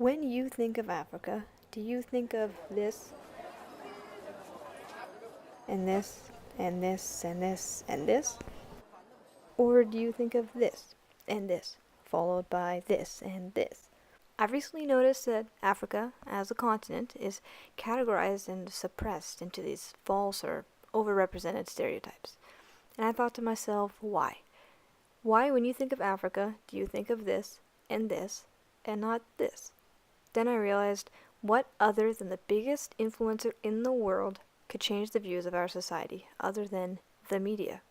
When you think of Africa, do you think of this and this and this and this and this? Or do you think of this and this, followed by this and this? I've recently noticed that Africa, as a continent, is categorized and suppressed into these false or overrepresented stereotypes. And I thought to myself, why? Why, when you think of Africa, do you think of this and not this? Then I realized, what other than the biggest influencer in the world could change the views of our society, other than the media?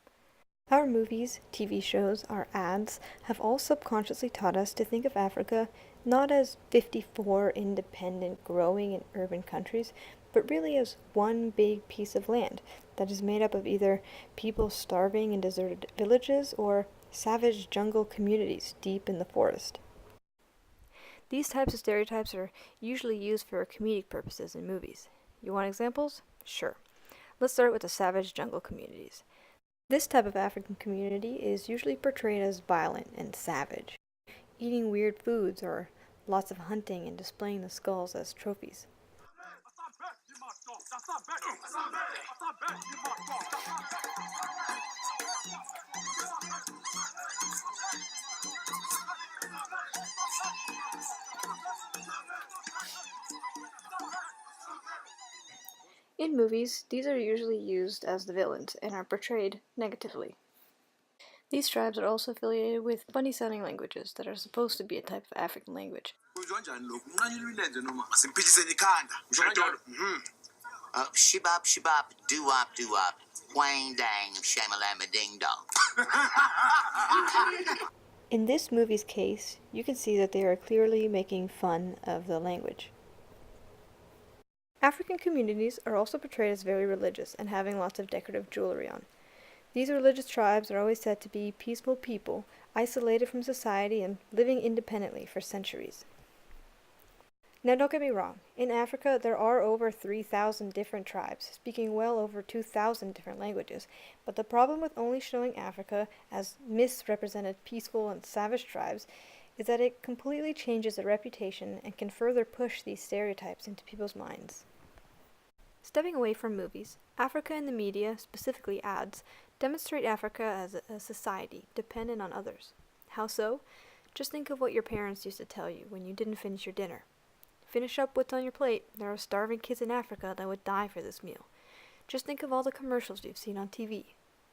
Our movies, TV shows, our ads have all subconsciously taught us to think of Africa not as 54 independent, growing and urban countries, but really as one big piece of land that is made up of either people starving in deserted villages or savage jungle communities deep in the forest. These types of stereotypes are usually used for comedic purposes in movies. You want examples? Sure. Let's start with the savage jungle communities. This type of African community is usually portrayed as violent and savage, eating weird foods or lots of hunting and displaying the skulls as trophies. In movies, these are usually used as the villains and are portrayed negatively. These tribes are also affiliated with funny-sounding languages that are supposed to be a type of African language. Shibop, shibop, doo-wop, doo-wop, wang dang, shamalama ding dong. In this movie's case, you can see that they are clearly making fun of the language. African communities are also portrayed as very religious and having lots of decorative jewelry on. These religious tribes are always said to be peaceful people, isolated from society and living independently for centuries. Now don't get me wrong, in Africa there are over 3,000 different tribes, speaking well over 2,000 different languages, but the problem with only showing Africa as misrepresented peaceful and savage tribes is that it completely changes the reputation and can further push these stereotypes into people's minds. Stepping away from movies, Africa in the media, specifically ads, demonstrate Africa as a society dependent on others. How so? Just think of what your parents used to tell you when you didn't finish your dinner. Finish up what's on your plate. There are starving kids in Africa that would die for this meal. Just think of all the commercials you've seen on TV.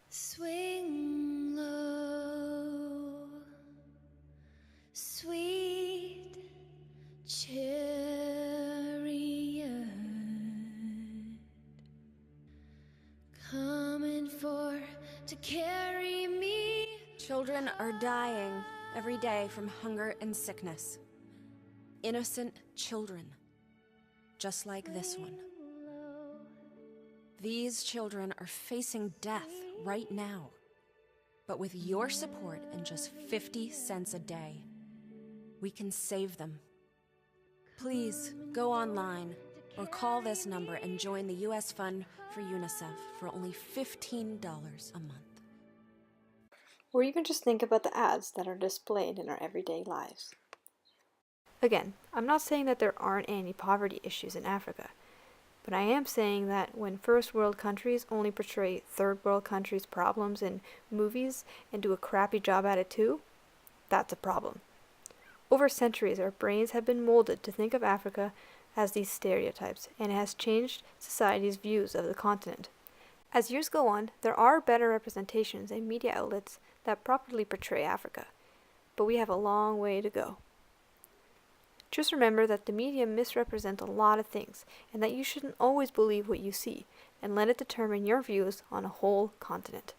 Swing low, sweet chariot, coming for to carry me. Children are dying every day from hunger and sickness. Innocent children, just like this one. These children are facing death right now. But with your support and just 50 cents a day, we can save them. Please go online or call this number and join the U.S. Fund for UNICEF for only $15 a month. Or even just think about the ads that are displayed in our everyday lives. Again, I'm not saying that there aren't any poverty issues in Africa, but I am saying that when first world countries only portray third world countries' problems in movies and do a crappy job at it too, that's a problem. Over centuries, our brains have been molded to think of Africa as these stereotypes, and it has changed society's views of the continent. As years go on, there are better representations and media outlets that properly portray Africa, but we have a long way to go. Just remember that the media misrepresent a lot of things, and that you shouldn't always believe what you see, and let it determine your views on a whole continent.